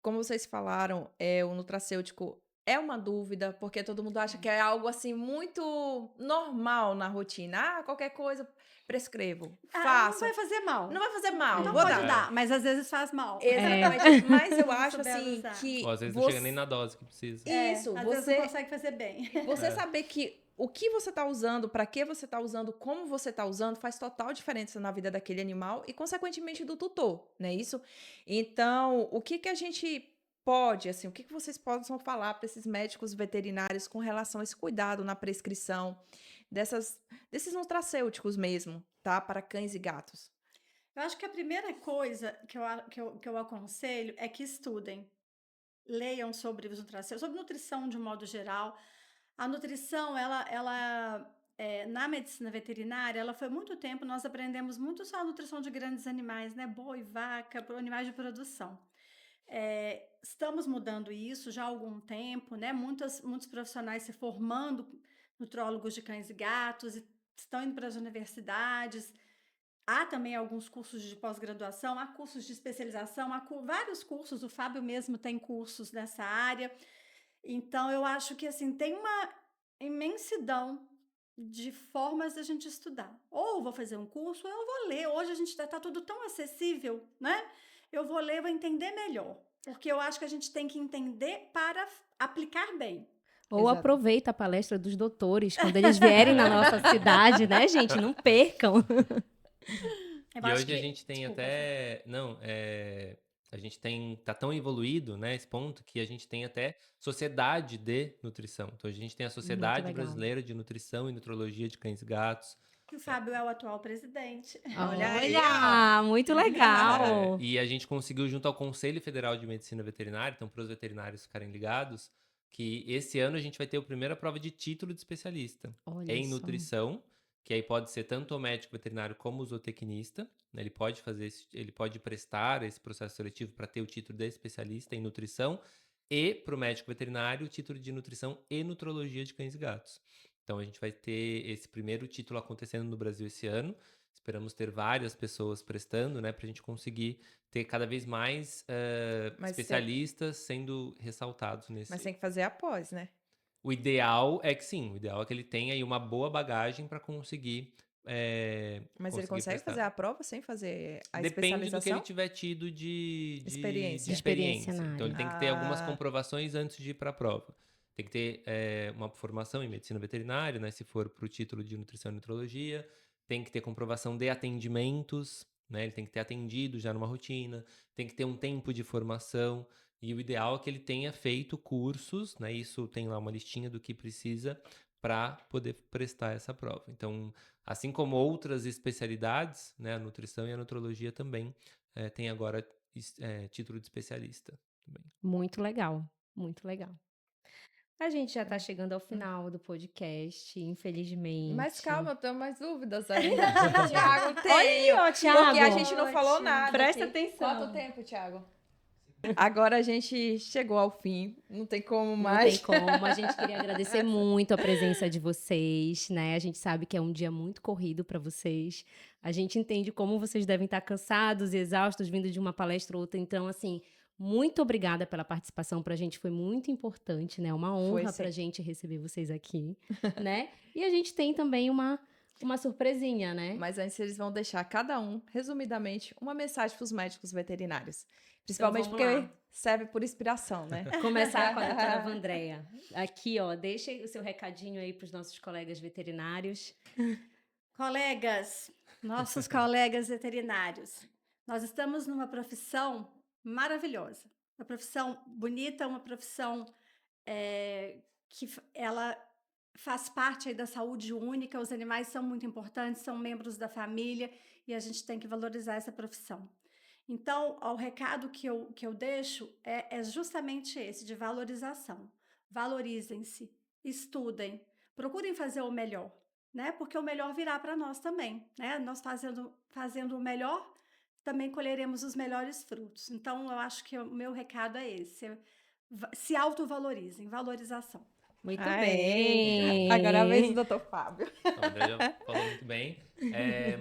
Como vocês falaram, o nutracêutico é uma dúvida, porque todo mundo acha que é algo, assim, muito normal na rotina. Ah, qualquer coisa, prescrevo, Não faço. vai fazer mal. Não vai fazer mal, Não vou pode dar. dar, mas às vezes faz mal. Exatamente, mas eu acho, Souber assim, usar. que Ou às vezes não chega nem na dose que precisa. Isso, às vezes não consegue fazer bem. Você saber que o que você está usando, para que você está usando, como você está usando, faz total diferença na vida daquele animal e, consequentemente, do tutor, não é isso? Então, o que a gente pode, assim, o que vocês possam falar para esses médicos veterinários com relação a esse cuidado na prescrição desses nutracêuticos mesmo, tá? Para cães e gatos. Eu acho que a primeira coisa que eu aconselho é que estudem. Leiam sobre os nutracêuticos, sobre nutrição de um modo geral. A nutrição, na medicina veterinária, ela foi muito tempo, nós aprendemos muito só a nutrição de grandes animais, né? Boi, vaca, animais de produção. Estamos mudando isso já há algum tempo, né? Muitos profissionais se formando, nutrólogos de cães e gatos, e estão indo para as universidades. Há também alguns cursos de pós-graduação, há cursos de especialização, há vários cursos, o Fábio mesmo tem cursos nessa área. Então, eu acho que assim, tem uma imensidão de formas da gente estudar. Ou vou fazer um curso, ou eu vou ler. Hoje a gente está tudo tão acessível, né? Eu vou ler, vou entender melhor. Porque eu acho que a gente tem que entender para aplicar bem. Ou Exato. aproveita a palestra dos doutores quando eles vierem na nossa cidade, né, gente? Não percam. E hoje a gente tem até... Não, a gente tá tão evoluído, né, esse ponto, que a gente tem até sociedade de nutrição. Então, a gente tem a Sociedade legal. Brasileira de Nutrição e Nutrologia de Cães e Gatos. Que o Fábio é o atual presidente. Olha, muito legal. E a gente conseguiu, junto ao Conselho Federal de Medicina Veterinária, então, para os veterinários ficarem ligados, que esse ano a gente vai ter a primeira prova de título de especialista. Olha Em só. nutrição, que aí pode ser tanto o médico veterinário como o zootecnista, né? Ele pode prestar esse processo seletivo para ter o título de especialista em nutrição, e para o médico veterinário o título de nutrição e nutrologia de cães e gatos. Então a gente vai ter esse primeiro título acontecendo no Brasil esse ano. Esperamos ter várias pessoas prestando, né, para a gente conseguir ter cada vez mais especialistas sendo ressaltados nesse. Mas tem que fazer após, né? O ideal é que sim, o ideal é que ele tenha aí uma boa bagagem para conseguir. Mas ele consegue prestar. fazer a prova sem fazer a Depende do que especialização? ele tiver tido de Experiência. Experiência na Então ele área. tem que ter algumas comprovações antes de ir para a prova. Tem que ter uma formação em medicina veterinária, né? Se for para o título de nutrição e nutrologia. Tem que ter comprovação de atendimentos, né? Ele tem que ter atendido já numa rotina. Tem que ter um tempo de formação. E o ideal é que ele tenha feito cursos, né? Isso tem lá uma listinha do que precisa para poder prestar essa prova. Então, assim como outras especialidades, né? A nutrição e a nutrologia também tem agora título de especialista. Também. Muito legal, muito legal. A gente já tá chegando ao final do podcast, infelizmente. Mas calma, eu tenho mais dúvidas ainda. Thiago, tem. Olha, ó, Thiago. Porque a gente não falou nada. Presta aqui. atenção. Quanto tempo, Thiago? Agora a gente chegou ao fim, não tem como Não mais. tem como. A gente queria agradecer muito a presença de vocês, né? A gente sabe que é um dia muito corrido para vocês. A gente entende como vocês devem estar cansados e exaustos vindo de uma palestra ou outra. Então, assim, muito obrigada pela participação. Para a gente foi muito importante, né? Uma honra sim. para a gente receber vocês aqui, né? E a gente tem também uma surpresinha, né? Mas antes eles vão deixar cada um, resumidamente, uma mensagem para os médicos veterinários. Principalmente vamos porque lá. serve por inspiração, né? Começar com a doutora Vandréia. Aqui, ó, deixa o seu recadinho aí para os nossos colegas veterinários. Colegas, nossos colegas veterinários, nós estamos numa profissão maravilhosa, uma profissão bonita, uma profissão ela faz parte aí da saúde única. Os animais são muito importantes, são membros da família e a gente tem que valorizar essa profissão. Então, o recado que eu deixo é justamente esse, de valorização. Valorizem-se, estudem, procurem fazer o melhor, né? Porque o melhor virá para nós também, né? Nós fazendo o melhor, também colheremos os melhores frutos. Então, eu acho que o meu recado é esse: se autovalorizem, valorização. Muito Aê. bem. Agora a vez do Dr. Fábio. O André já falou muito bem.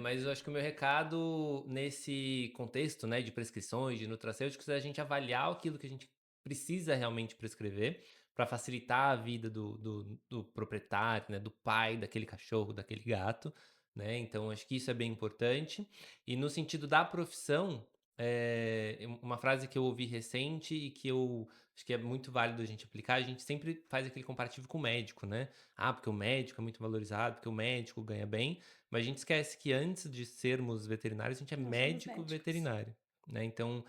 Mas eu acho que o meu recado nesse contexto, né, de prescrições, de nutracêuticos, é a gente avaliar aquilo que a gente precisa realmente prescrever para facilitar a vida do proprietário, né, do pai daquele cachorro, daquele gato, né? Então, acho que isso é bem importante. E no sentido da profissão, uma frase que eu ouvi recente e que eu acho que é muito válido a gente aplicar, a gente sempre faz aquele comparativo com o médico, né? Ah, porque o médico é muito valorizado, porque o médico ganha bem, mas a gente esquece que antes de sermos veterinários, a gente é Nós somos médico médicos. veterinário, né? Então,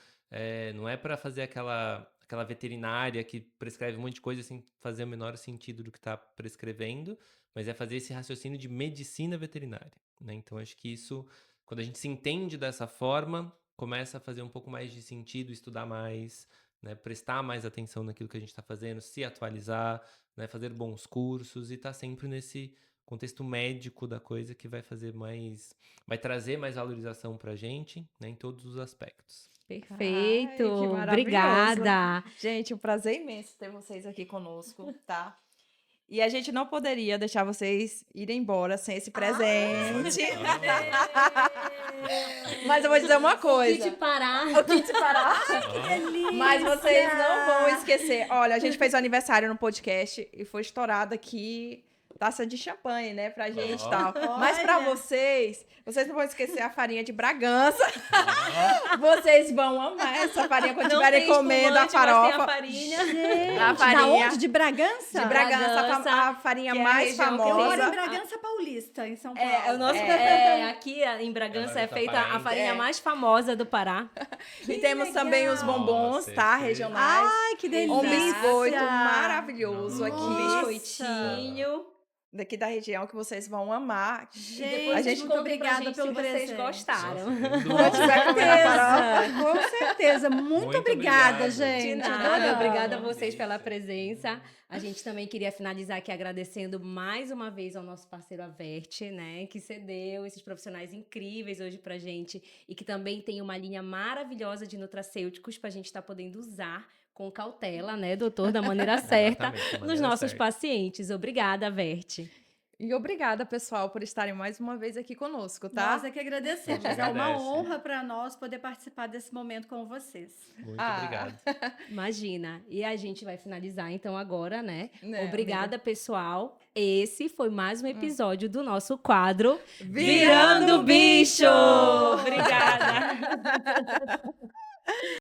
não é para fazer aquela veterinária que prescreve um monte de coisa sem fazer o menor sentido do que está prescrevendo, mas é fazer esse raciocínio de medicina veterinária, né? Então, acho que isso, quando a gente se entende dessa forma, começa a fazer um pouco mais de sentido, estudar mais, né, prestar mais atenção naquilo que a gente está fazendo, se atualizar, né, fazer bons cursos e estar sempre nesse contexto médico da coisa que vai trazer mais valorização para a gente, né, em todos os aspectos. Perfeito. Ai, que maravilhoso. Obrigada. Gente, um prazer imenso ter vocês aqui conosco, tá? E a gente não poderia deixar vocês irem embora sem esse presente. Mas eu vou dizer uma coisa. Kit parar. O kit parar. Que delícia! Mas vocês não vão esquecer. Olha, a gente fez o aniversário no podcast e foi estourado aqui taça de champanhe, né, pra gente e tal. Mas pra Olha. vocês não vão esquecer a farinha de Bragança. Vocês vão amar essa farinha quando estiverem comendo a farofa. A farinha. Gente, A da farinha. onde? De Bragança? De Bragança, Bragança, a farinha que é a mais região que Eu moro famosa. em Bragança Paulista, em São Paulo. É, o nosso aqui em Bragança É, é feita a transparente. farinha mais famosa do Pará. E temos também os bombons, Nossa, tá? esse- Regionais. Ai, que delícia! Um biscoito maravilhoso Nossa. Um aqui, biscoitinho. daqui da região, que vocês vão amar. Gente, A gente muito Contem pra obrigada gente pelo se vocês presente. gostaram. Quando tiver comendo a farofa. Com certeza. Muito Muito obrigada, obrigado. gente. De nada, Adoramos. obrigada a vocês pela presença. A gente também queria finalizar aqui agradecendo mais uma vez ao nosso parceiro Averte, né, que cedeu esses profissionais incríveis hoje pra gente e que também tem uma linha maravilhosa de nutracêuticos pra gente estar podendo usar com cautela, né, doutor, da maneira certa Exatamente, da nos maneira nossos certa. pacientes. Obrigada, Averte. E obrigada, pessoal, por estarem mais uma vez aqui conosco, tá? Nós é que agradecemos. A gente É uma agradece. honra para nós poder participar desse momento com vocês. Muito Ah. obrigado. Imagina. E a gente vai finalizar então agora, né? Né, Obrigada, pessoal. Esse foi mais um episódio do nosso quadro Virando Bicho! Obrigada!